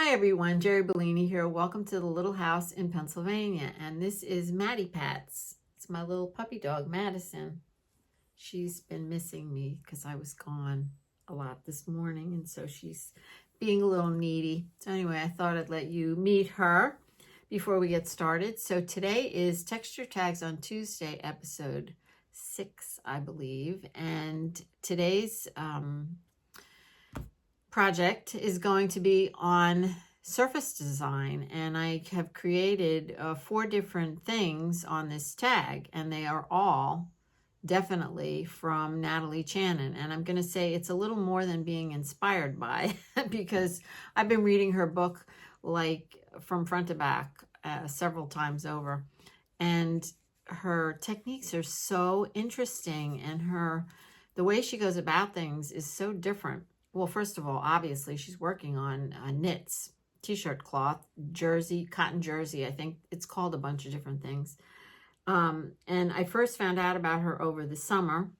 Hi everyone, Jeri Bellini here. Welcome to the little house in Pennsylvania. And this is Maddie Pats. It's my little puppy dog, Madison. She's been missing me because I was gone a lot this morning. And so she's being a little needy. So anyway, I thought I'd let you meet her before we get started. So today is Texture Tags on Tuesday, episode 6, I believe. And today's project is going to be on surface design, and I have created 4 different things on this tag, and they are all definitely from Natalie Channon. And I'm going to say it's a little more than being inspired by because I've been reading her book like from front to back several times over, and her techniques are so interesting, and the way she goes about things is so different. Well, first of all, obviously, she's working on knits, t-shirt cloth, jersey, cotton jersey. I think it's called a bunch of different things. And I first found out about her over the summer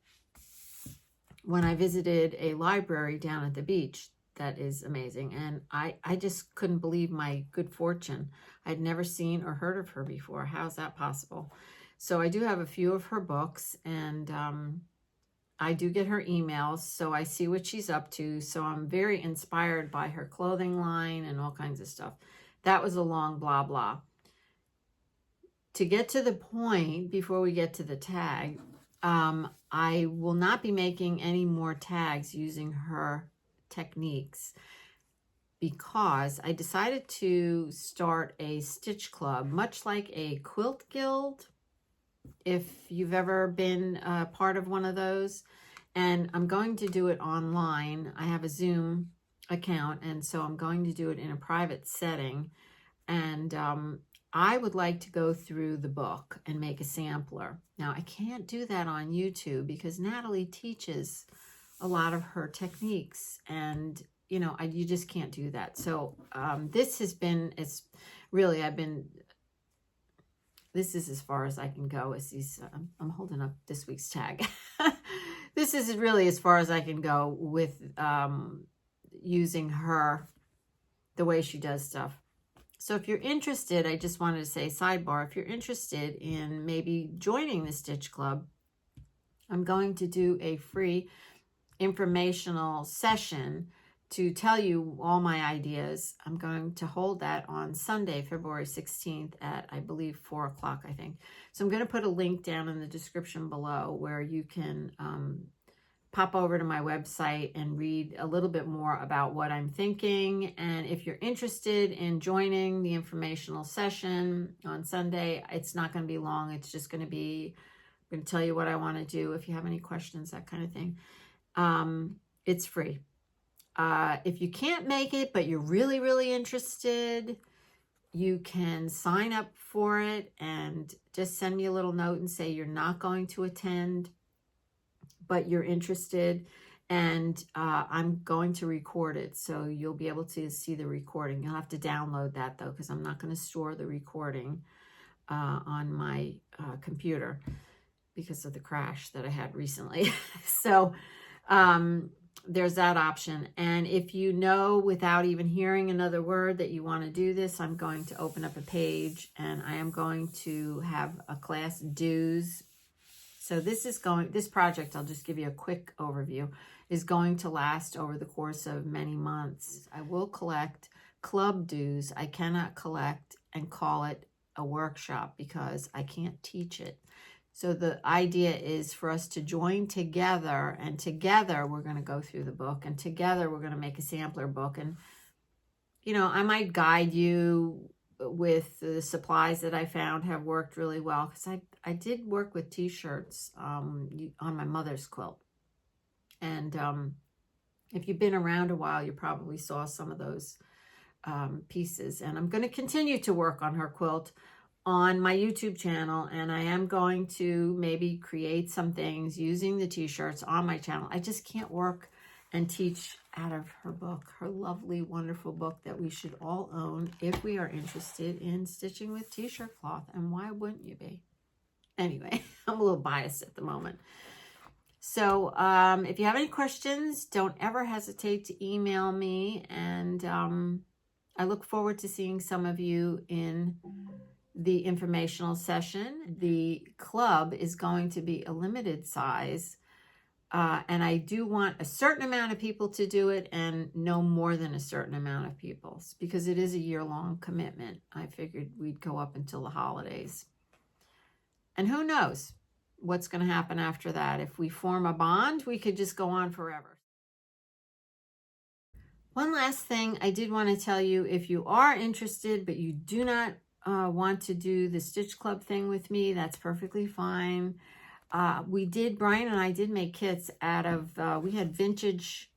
when I visited a library down at the beach. That is amazing. And I just couldn't believe my good fortune. I'd never seen or heard of her before. How's that possible? So I do have a few of her books, and I do get her emails, so I see what she's up to. So I'm very inspired by her clothing line and all kinds of stuff. That was a long blah blah. To get to the point, before we get to the tag, I will not be making any more tags using her techniques because I decided to start a stitch club, much like a quilt guild, if you've ever been a part of one of those. And I'm going to do it online. I have a Zoom account, and so I'm going to do it in a private setting. And I would like to go through the book and make a sampler. Now, I can't do that on YouTube because Natalie teaches a lot of her techniques, and you just can't do that. So this has been, this is as far as I can go as these, I'm holding up this week's tag. This is really as far as I can go with using her, the way she does stuff. So if you're interested, I just wanted to say, sidebar, if you're interested in maybe joining the Stitch Club, I'm going to do a free informational session to tell you all my ideas. I'm going to hold that on Sunday, February 16th at, I believe, 4 o'clock, I think. So I'm going to put a link down in the description below where you can pop over to my website and read a little bit more about what I'm thinking. And if you're interested in joining the informational session on Sunday, it's not going to be long. It's just going to be, I'm going to tell you what I want to do. If you have any questions, that kind of thing. It's free. If you can't make it, but you're really, really interested, you can sign up for it and just send me a little note and say you're not going to attend, but you're interested, and I'm going to record it. So you'll be able to see the recording. You'll have to download that though, because I'm not going to store the recording on my computer because of the crash that I had recently. So there's that option. And if you know without even hearing another word that you want to do this, I'm going to open up a page, and I am going to have a class dues. So this project, I'll just give you a quick overview, is going to last over the course of many months. I will collect club dues. I cannot collect and call it a workshop because I can't teach it. So the idea is for us to join together, and together we're going to go through the book, and together we're going to make a sampler book. And, I might guide you with the supplies that I found have worked really well, because I did work with t-shirts on my mother's quilt. And if you've been around a while, you probably saw some of those pieces. And I'm going to continue to work on her quilt on my YouTube channel, and I am going to maybe create some things using the t-shirts on my channel. I just can't work and teach out of her book, her lovely, wonderful book that we should all own if we are interested in stitching with t-shirt cloth. And why wouldn't you be? Anyway, I'm a little biased at the moment. So if you have any questions, don't ever hesitate to email me. And I look forward to seeing some of you in the informational session. The club is going to be a limited size, and I do want a certain amount of people to do it and no more than a certain amount of people, because it is a year-long commitment. I figured we'd go up until the holidays. And who knows what's going to happen after that. If we form a bond, we could just go on forever. One last thing I did want to tell you, if you are interested but you do not want to do the Stitch Club thing with me, that's perfectly fine. Brian and I did make kits out of, we had vintage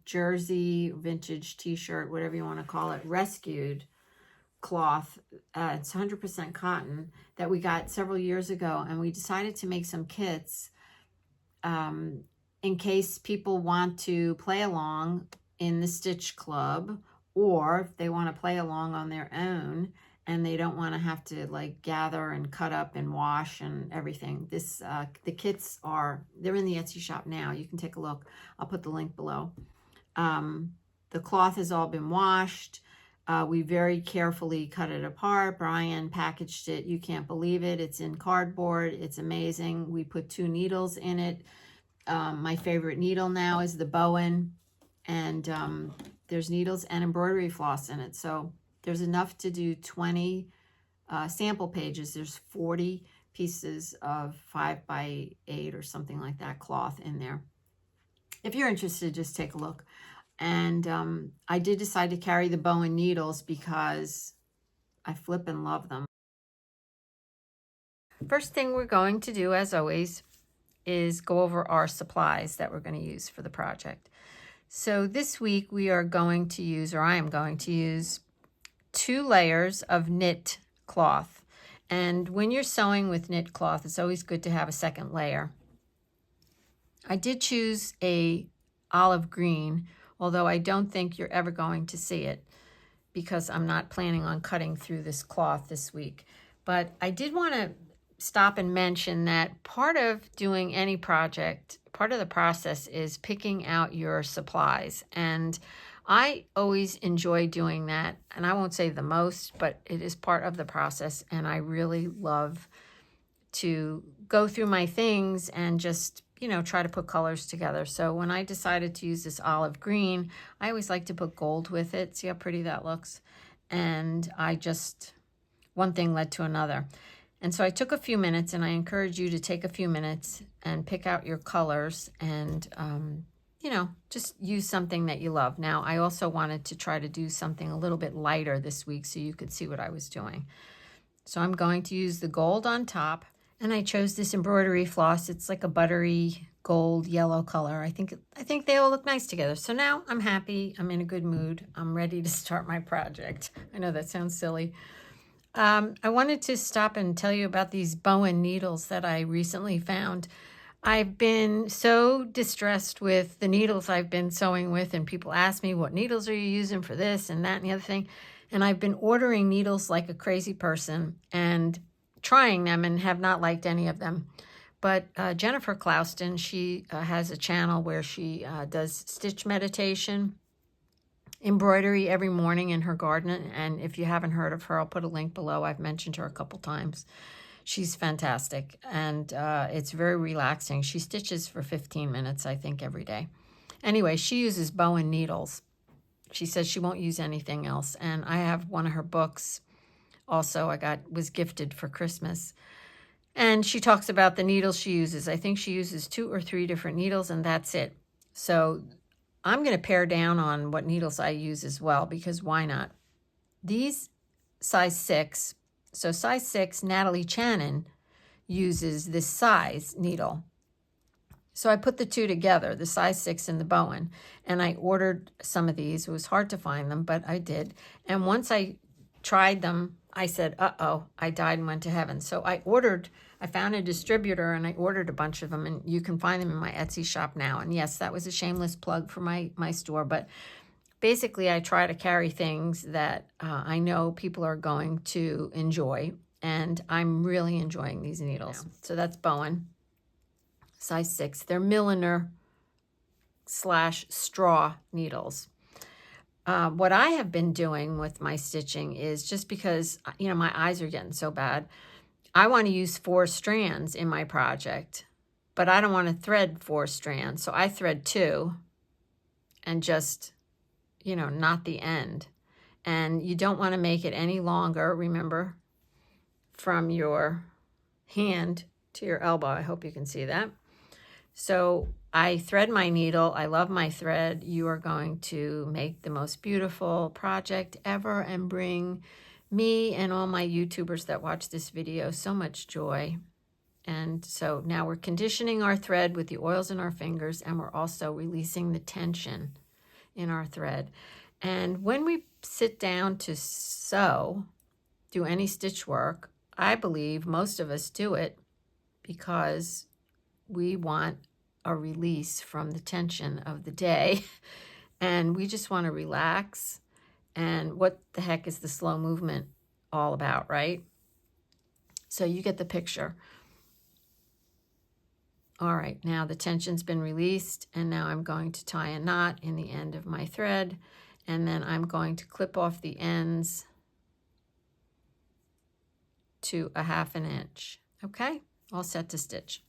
jersey, vintage t-shirt, whatever you want to call it, rescued cloth. It's 100% cotton that we got several years ago, and we decided to make some kits in case people want to play along in the Stitch Club, or if they want to play along on their own and they don't want to have to like gather and cut up and wash and everything. The kits they're in the Etsy shop now. You can take a look. I'll put the link below. The cloth has all been washed. We very carefully cut it apart. Brian packaged it. You can't believe it. It's in cardboard. It's amazing. We put 2 needles in it. My favorite needle now is the Bowen, and there's needles and embroidery floss in it. So there's enough to do 20 sample pages. There's 40 pieces of 5x8 or something like that cloth in there. If you're interested, just take a look. And I did decide to carry the Bowen needles because I flip and love them. First thing we're going to do, as always, is go over our supplies that we're going to use for the project. So this week we are going to use, or I am going to use, 2 layers of knit cloth. And when you're sewing with knit cloth, it's always good to have a second layer. I did choose a olive green, although I don't think you're ever going to see it because I'm not planning on cutting through this cloth this week. But I did want to stop and mention that part of doing any project, part of the process is picking out your supplies. And I always enjoy doing that. And I won't say the most, but it is part of the process. And I really love to go through my things and just, try to put colors together. So when I decided to use this olive green, I always like to put gold with it. See how pretty that looks? And one thing led to another. And so I took a few minutes, and I encourage you to take a few minutes and pick out your colors and, just use something that you love. Now, I also wanted to try to do something a little bit lighter this week so you could see what I was doing. So I'm going to use the gold on top, and I chose this embroidery floss. It's like a buttery gold yellow color. I think they all look nice together. So now I'm happy. I'm in a good mood. I'm ready to start my project. I know that sounds silly. I wanted to stop and tell you about these Bowen needles that I recently found. I've been so distressed with the needles I've been sewing with, and people ask me, what needles are you using for this and that and the other thing? And I've been ordering needles like a crazy person and trying them and have not liked any of them. But Jennifer Clouston, she has a channel where she does stitch meditation, embroidery every morning in her garden. And if you haven't heard of her, I'll put a link below. I've mentioned her a couple times. She's fantastic, and it's very relaxing. She stitches for 15 minutes, I think, every day. Anyway, she uses Bowen needles. She says she won't use anything else. And I have one of her books also was gifted for Christmas. And she talks about the needles she uses. I think she uses 2 or 3 different needles, and that's it. So I'm going to pare down on what needles I use as well, because why not? These size 6. So size 6, Natalie Channon uses this size needle. So I put the 2 together, the size 6 and the Bowen, and I ordered some of these. It was hard to find them, but I did. And once I tried them, I said, uh-oh, I died and went to heaven. So I found a distributor, and I ordered a bunch of them, and you can find them in my Etsy shop now. And yes, that was a shameless plug for my store, but basically I try to carry things that I know people are going to enjoy, and I'm really enjoying these needles. Yeah. So that's Bowen, size 6. They're milliner / straw needles. what I have been doing with my stitching is, just because, you know, my eyes are getting so bad, I want to use 4 strands in my project, but I don't want to thread 4 strands. So I thread 2 and just, you know, knot the end. And you don't want to make it any longer, remember, from your hand to your elbow. I hope you can see that. So I thread my needle. I love my thread. You are going to make the most beautiful project ever and bring me and all my YouTubers that watch this video so much joy. And so now we're conditioning our thread with the oils in our fingers, and we're also releasing the tension in our thread. And when we sit down to sew, do any stitch work, I believe most of us do it because we want a release from the tension of the day and we just want to relax. And what the heck is the slow movement all about, right? So you get the picture. All right, now the tension's been released, and now I'm going to tie a knot in the end of my thread, and then I'm going to clip off the ends to a 1/2 inch. Okay, all set to stitch.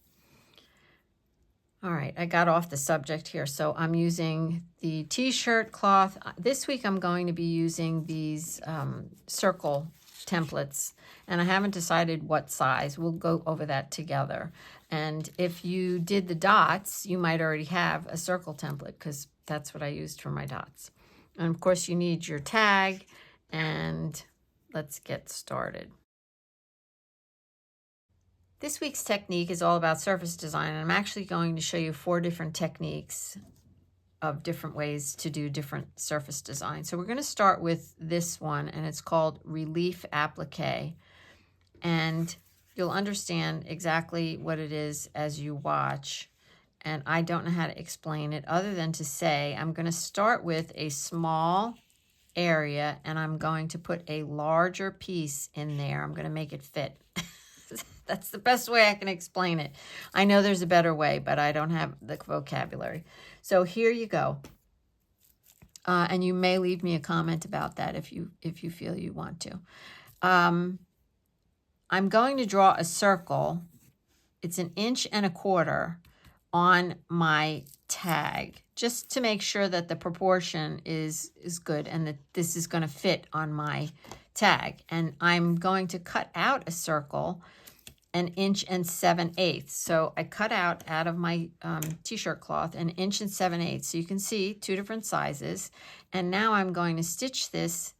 All right, I got off the subject here, so I'm using the t-shirt cloth. This week I'm going to be using these circle templates, and I haven't decided what size. We'll go over that together. And if you did the dots, you might already have a circle template, because that's what I used for my dots. And of course you need your tag, and let's get started. This week's technique is all about surface design, and I'm actually going to show you 4 different techniques of different ways to do different surface design. So we're going to start with this one, and it's called Relief Applique. And you'll understand exactly what it is as you watch. And I don't know how to explain it other than to say I'm going to start with a small area, and I'm going to put a larger piece in there. I'm going to make it fit. That's the best way I can explain it. I know there's a better way, but I don't have the vocabulary. So here you go. And you may leave me a comment about that if you feel you want to. I'm going to draw a circle. It's 1 1/4 inch on my tag, just to make sure that the proportion is good and that this is going to fit on my tag. And I'm going to cut out a circle 1 7/8 inches. So I cut out of my t-shirt cloth 1 7/8 inches. So you can see 2 different sizes. And now I'm going to stitch this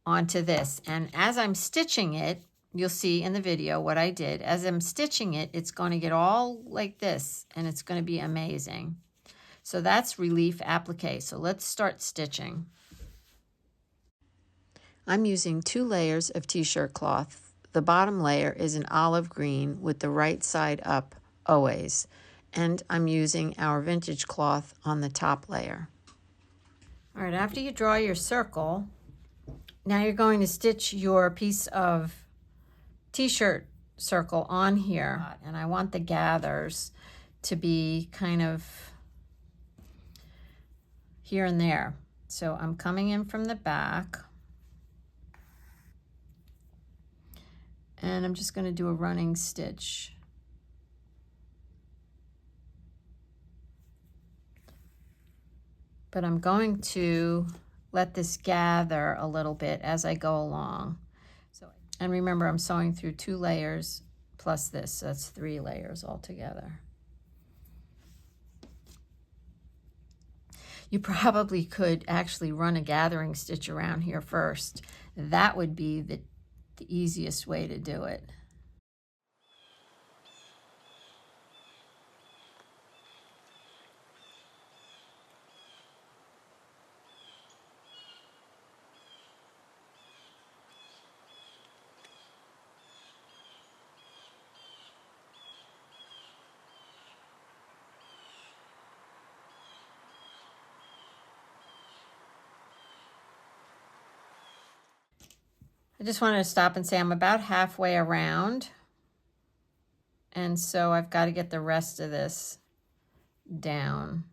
onto this. And as I'm stitching it, you'll see in the video what I did. As I'm stitching it, it's going to get all like this, and it's going to be amazing. So that's Relief Applique. So let's start stitching. I'm using 2 layers of t-shirt cloth. The bottom layer is an olive green with the right side up always. And I'm using our vintage cloth on the top layer. All right, after you draw your circle, now you're going to stitch your piece of t-shirt circle on here. And I want the gathers to be kind of here and there. So I'm coming in from the back. And I'm just going to do a running stitch. But I'm going to let this gather a little bit as I go along. And remember, I'm sewing through 2 layers plus this, so that's 3 layers altogether. You probably could actually run a gathering stitch around here first. That would be the easiest way to do it. I just wanted to stop and say I'm about halfway around. And so I've got to get the rest of this down.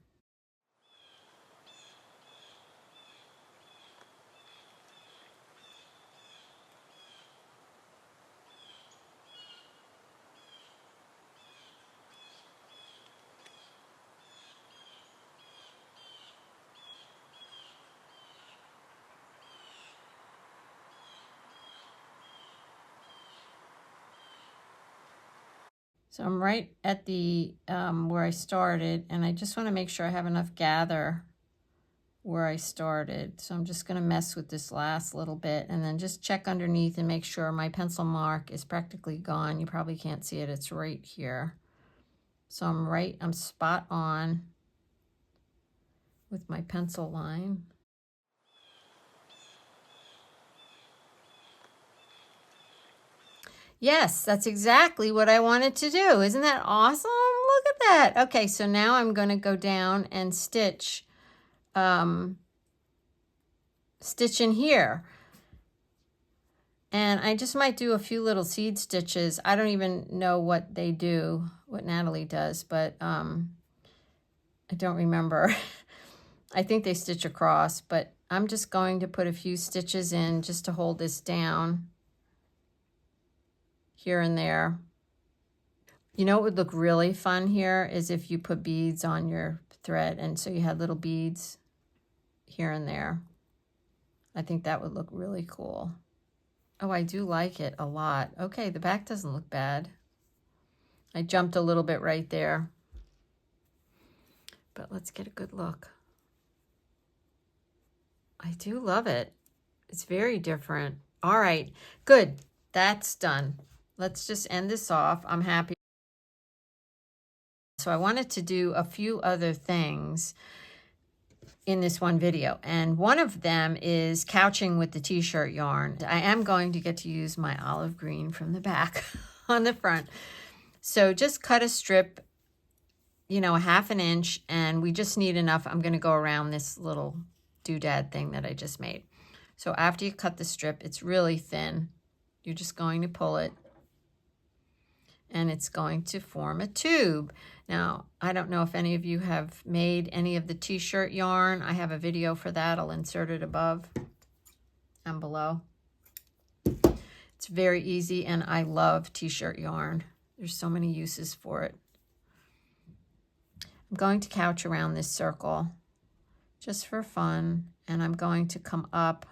So I'm right at the where I started, and I just want to make sure I have enough gather where I started. So I'm just going to mess with this last little bit and then just check underneath and make sure my pencil mark is practically gone. You probably can't see it. It's right here. So I'm spot on with my pencil line. Yes, that's exactly what I wanted to do. Isn't that awesome? Look at that. Okay, so now I'm going to go down and stitch stitch in here. And I just might do a few little seed stitches. I don't even know what they do, what Natalie does, but I don't remember. I think they stitch across, but I'm just going to put a few stitches in just to hold this down here and there. You know what would look really fun here is if you put beads on your thread, and so you had little beads here and there. I think that would look really cool. Oh, I do like it a lot. Okay, the back doesn't look bad. I jumped a little bit right there. But let's get a good look. I do love it. It's very different. All right, good. That's done. Let's just end this off. I'm happy. So I wanted to do a few other things in this one video, and one of them is couching with the t-shirt yarn. I am going to get to use my olive green from the back on the front. So just cut a strip, you know, 1/2 inch, and we just need enough. I'm going to go around this little doodad thing that I just made. So after you cut the strip, it's really thin. You're just going to pull it, and it's going to form a tube. Now, I don't know if any of you have made any of the t-shirt yarn. I have a video for that. I'll insert it above and below. It's very easy, and I love t-shirt yarn. There's so many uses for it. I'm going to couch around this circle just for fun, and I'm going to come up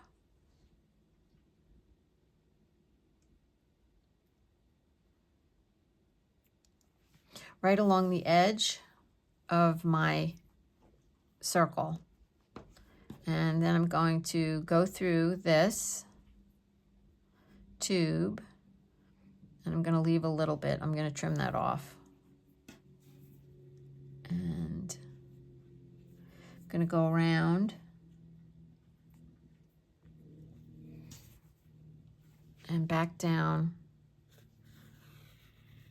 right along the edge of my circle. And then I'm going to go through this tube, and I'm going to leave a little bit. I'm going to trim that off. And I'm going to go around and back down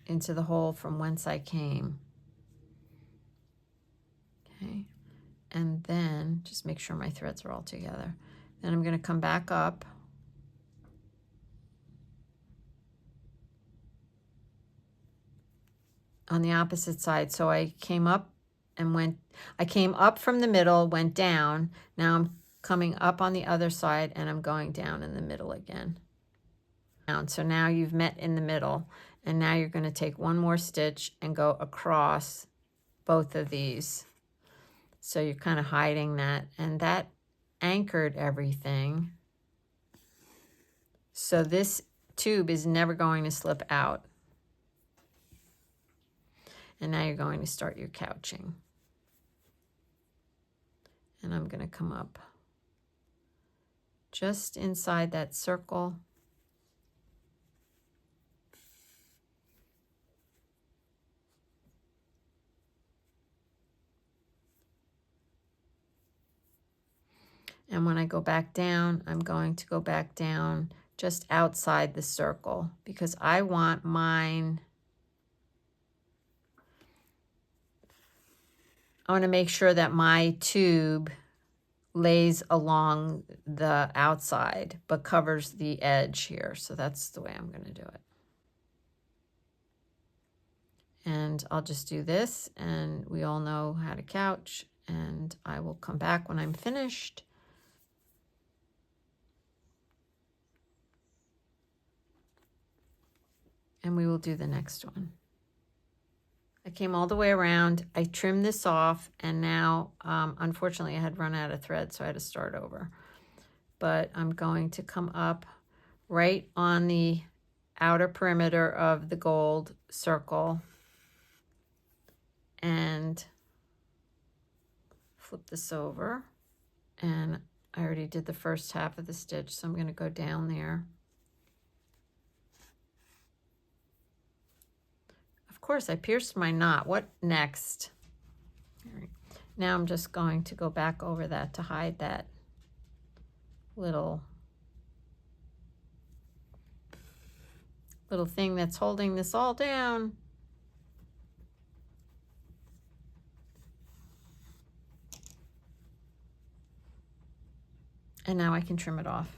into the hole from whence I came. Okay. And then just make sure my threads are all together. Then I'm going to come back up on the opposite side. So I came up and I came up from the middle, went down. Now I'm coming up on the other side, and I'm going down in the middle again. So now you've met in the middle, and now you're going to take one more stitch and go across both of these. So you're kind of hiding that, and that anchored everything. So this tube is never going to slip out. And now you're going to start your couching. And I'm going to come up just inside that circle. And when I go back down, I'm going to go back down just outside the circle, because I want mine, I want to make sure that my tube lays along the outside but covers the edge here. So that's the way I'm going to do it. And I'll just do this, and we all know how to couch, and I will come back when I'm finished. And we will do the next one. I came all the way around. I trimmed this off, and now, unfortunately, I had run out of thread, so I had to start over. But I'm going to come up right on the outer perimeter of the gold circle and flip this over. And I already did the first half of the stitch, so I'm going to go down there. Of course, I pierced my knot. What next? All right. Now I'm just going to go back over that to hide that little thing that's holding this all down. And now I can trim it off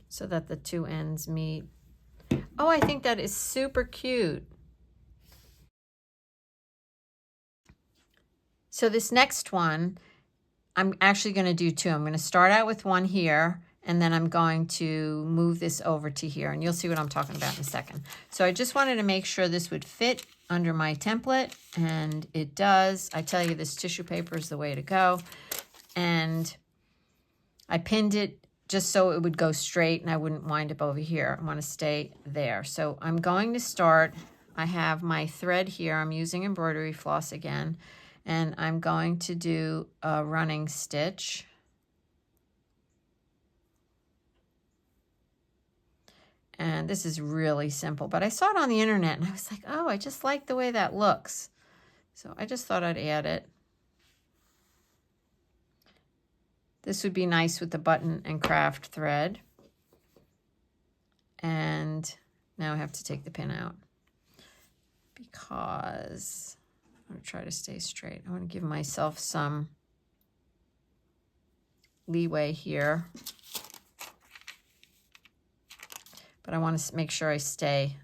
so that the two ends meet. Oh, I think that is super cute. So this next one, I'm actually going to do two. I'm going to start out with one here, and then I'm going to move this over to here, and you'll see what I'm talking about in a second. So I just wanted to make sure this would fit under my template, and it does. I tell you, this tissue paper is the way to go. And I pinned it just so it would go straight and I wouldn't wind up over here. I want to stay there. So I'm going to start. I have my thread here. I'm using embroidery floss again, and I'm going to do a running stitch. And this is really simple, but I saw it on the internet and I was like, oh, I just like the way that looks. So I just thought I'd add it. This would be nice with the button and craft thread. And now I have to take the pin out because I'm going to try to stay straight. I want to give myself some leeway here. But I want to make sure I stay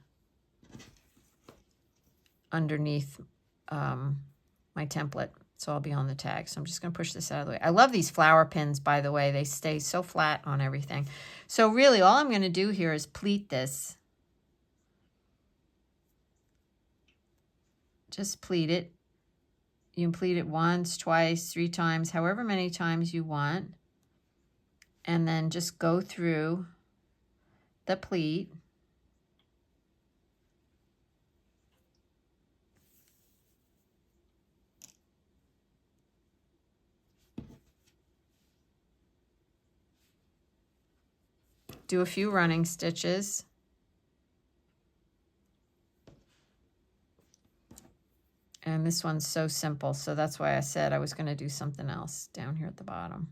underneath my template. So I'll be on the tag. So I'm just going to push this out of the way. I love these flower pins, by the way. They stay so flat on everything. So really all I'm going to do here is pleat this. Just pleat it. You can pleat it once, twice, 3 times, however many times you want. And then just go through the pleat. Do a few running stitches. And this one's so simple, so that's why I said I was going to do something else down here at the bottom.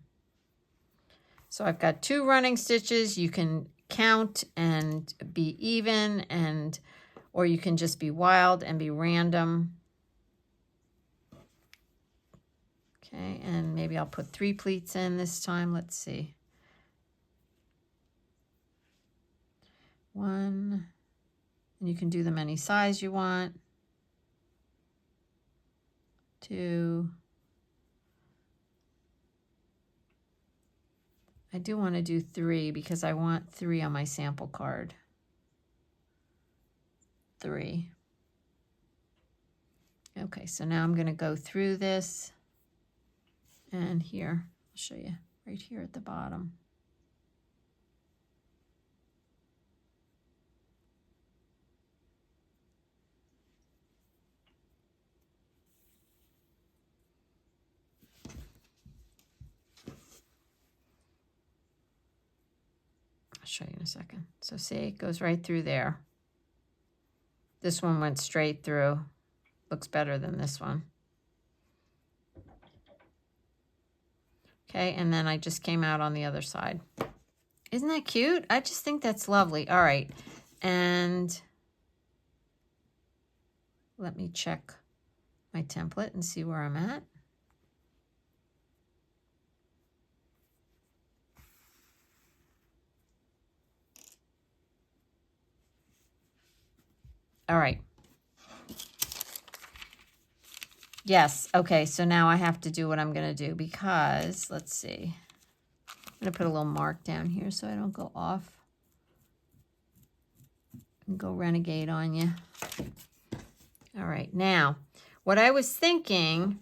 So I've got 2 running stitches. You can count and be even, or you can just be wild and be random. Okay, and maybe I'll put 3 pleats in this time. Let's see. 1, and you can do them any size you want. 2. I do want to do 3 because I want 3 on my sample card. 3. Okay, so now I'm going to go through this, and here, I'll show you right here at the bottom. Show you in a second. So see, it goes right through there. This one went straight through. Looks better than this one. Okay, and then I just came out on the other side. Isn't that cute? I just think that's lovely. All right, and let me check my template and see where I'm at. All right. Yes, okay, so now I have to do what I'm going to do because, let's see. I'm going to put a little mark down here so I don't go off and go renegade on you. All right, now, what I was thinking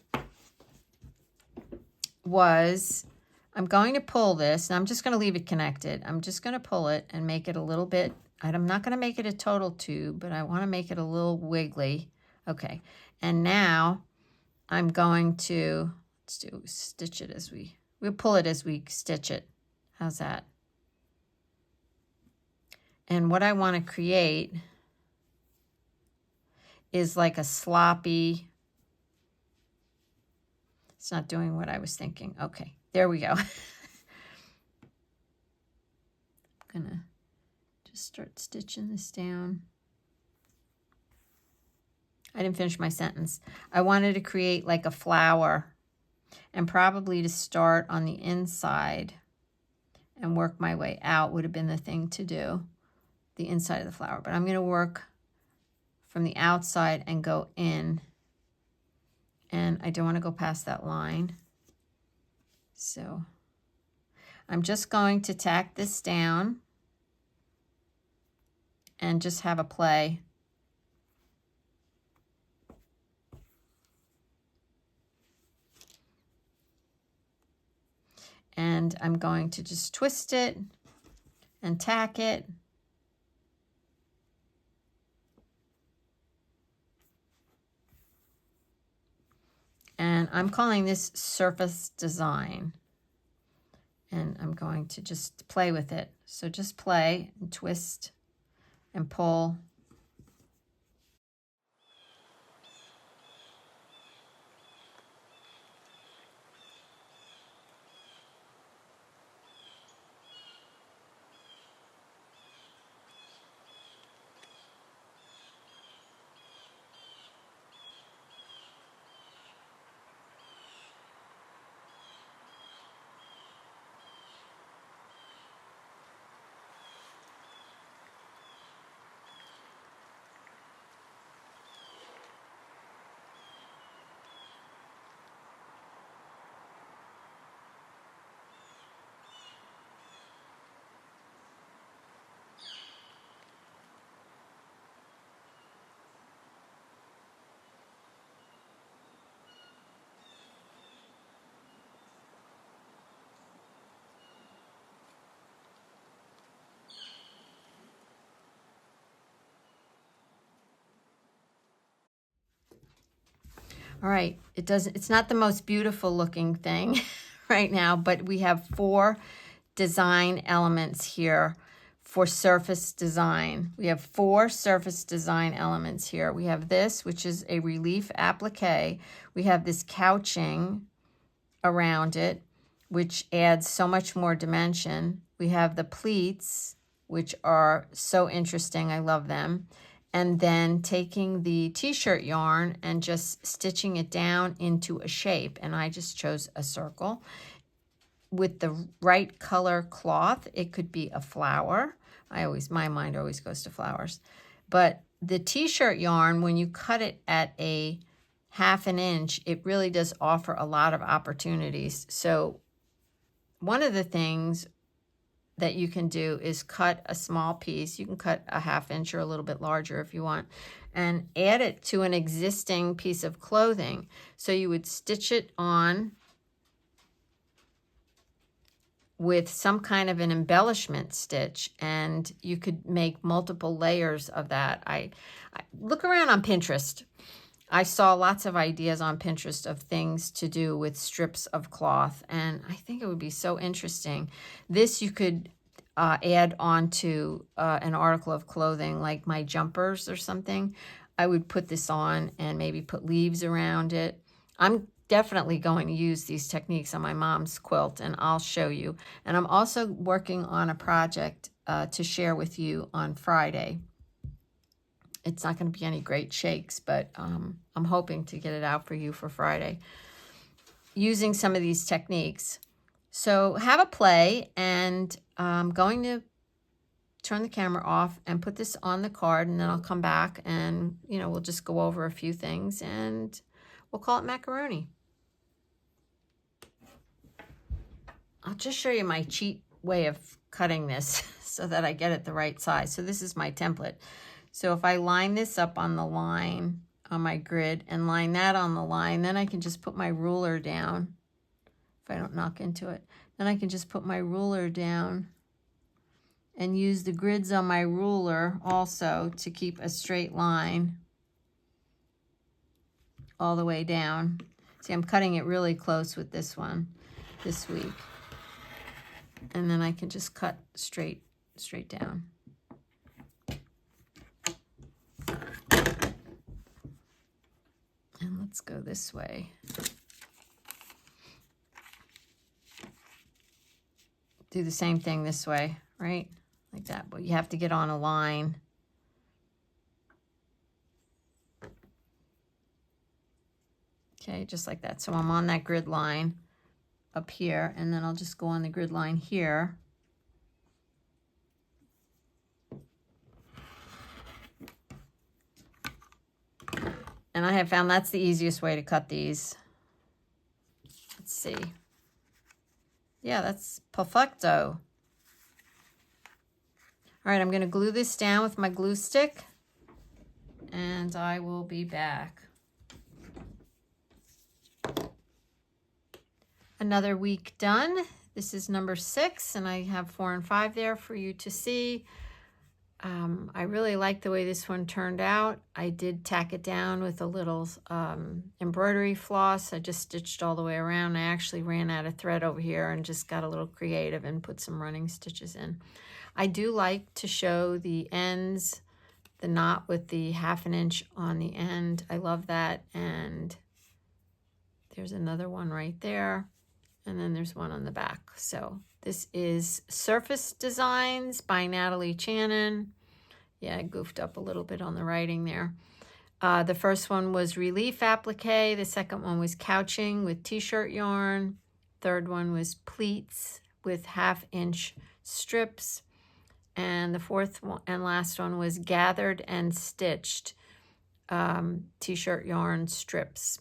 was I'm going to pull this, and I'm just going to leave it connected. I'm just going to pull it and make it a little bit, I'm not going to make it a total tube, but I want to make it a little wiggly. Okay, and now I'm going to, stitch it as we'll pull it as we stitch it. How's that? And what I want to create is like a sloppy, it's not doing what I was thinking. Okay, there we go. I'm gonna just start stitching this down. I didn't finish my sentence. I wanted to create like a flower, and probably to start on the inside and work my way out would have been the thing to do, the inside of the flower. But I'm going to work from the outside and go in, and I don't want to go past that line. So I'm just going to tack this down and just have a play. And I'm going to just twist it and tack it. And I'm calling this surface design. And I'm going to just play with it. So just play and twist and pull. All right, it's not the most beautiful looking thing right now, but we have 4 design elements here for surface design. We have 4 surface design elements here. We have this, which is a relief applique. We have this couching around it, which adds so much more dimension. We have the pleats, which are so interesting. I love them. And then taking the t-shirt yarn and just stitching it down into a shape. And I just chose a circle. With the right color cloth, it could be a flower. My mind always goes to flowers. But the t-shirt yarn, when you cut it at a 1/2 inch, it really does offer a lot of opportunities. So one of the things that you can do is cut a small piece. You can cut a 1/2 inch or a little bit larger if you want, and add it to an existing piece of clothing. So you would stitch it on with some kind of an embellishment stitch, and you could make multiple layers of that. I look around on Pinterest. I saw lots of ideas on Pinterest of things to do with strips of cloth, and I think it would be so interesting. This you could add onto an article of clothing, like my jumpers or something. I would put this on and maybe put leaves around it. I'm definitely going to use these techniques on my mom's quilt, and I'll show you. And I'm also working on a project to share with you on Friday. It's not going to be any great shakes, but I'm hoping to get it out for you for Friday using some of these techniques. So have a play, and I'm going to turn the camera off and put this on the card, and then I'll come back and, we'll just go over a few things, and we'll call it macaroni. I'll just show you my cheat way of cutting this so that I get it the right size. So this is my template. So if I line this up on the line on my grid and line that on the line, then I can just put my ruler down. If I don't knock into it, then I can just put my ruler down and use the grids on my ruler also to keep a straight line. all the way down. See, I'm cutting it really close with this one this week. And then I can just cut straight down. And let's go this way. Do the same thing this way, right? Like that, but you have to get on a line. Okay, just like that. So I'm on that grid line up here, and then I'll just go on the grid line here. And I have found that's the easiest way to cut these. Let's see. Yeah, that's perfecto. All right, I'm going to glue this down with my glue stick, and I will be back. Another week done. This is number 6, and I have 4 and 5 there for you to see. I really like the way this one turned out. I did tack it down with a little embroidery floss. I just stitched all the way around. I actually ran out of thread over here and just got a little creative and put some running stitches in. I do like to show the ends, the knot with the 1/2 inch on the end. I love that. And there's another one right there. And then there's one on the back. So this is Surface Designs by Natalie Channon. Yeah, I goofed up a little bit on the writing there. The first one was Relief Applique. The second one was Couching with t-shirt yarn. Third one was Pleats with 1/2 inch strips. And the fourth one and last one was Gathered and Stitched t-shirt yarn strips.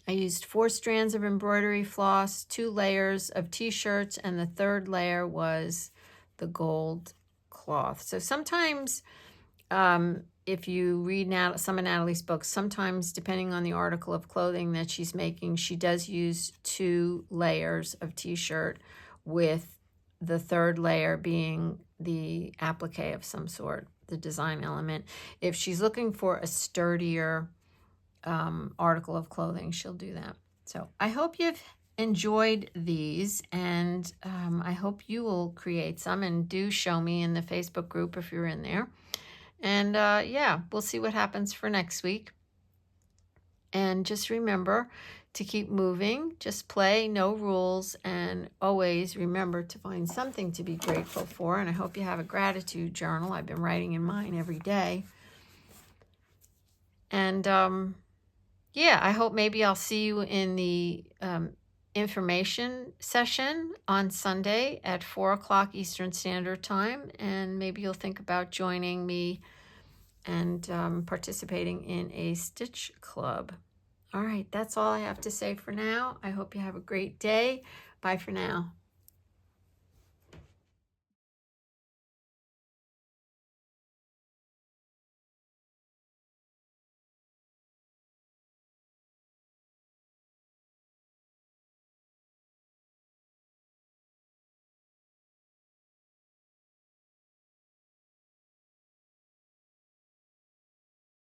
I used 4 strands of embroidery floss, 2 layers of t-shirts, and the third layer was the gold cloth. So sometimes if you read some of Natalie's books, sometimes depending on the article of clothing that she's making, she does use 2 layers of t-shirt, with the third layer being the applique of some sort, the design element. If she's looking for a sturdier article of clothing, she'll do that. So I hope you've enjoyed these, and I hope you will create some, and do show me in the Facebook group if you're in there. And yeah, we'll see what happens for next week. And just remember to keep moving, just play, no rules, and always remember to find something to be grateful for. And I hope you have a gratitude journal. I've been writing in mine every day. And yeah, I hope maybe I'll see you in the information session on Sunday at 4 o'clock Eastern Standard Time. And maybe you'll think about joining me and participating in a stitch club. All right, that's all I have to say for now. I hope you have a great day. Bye for now.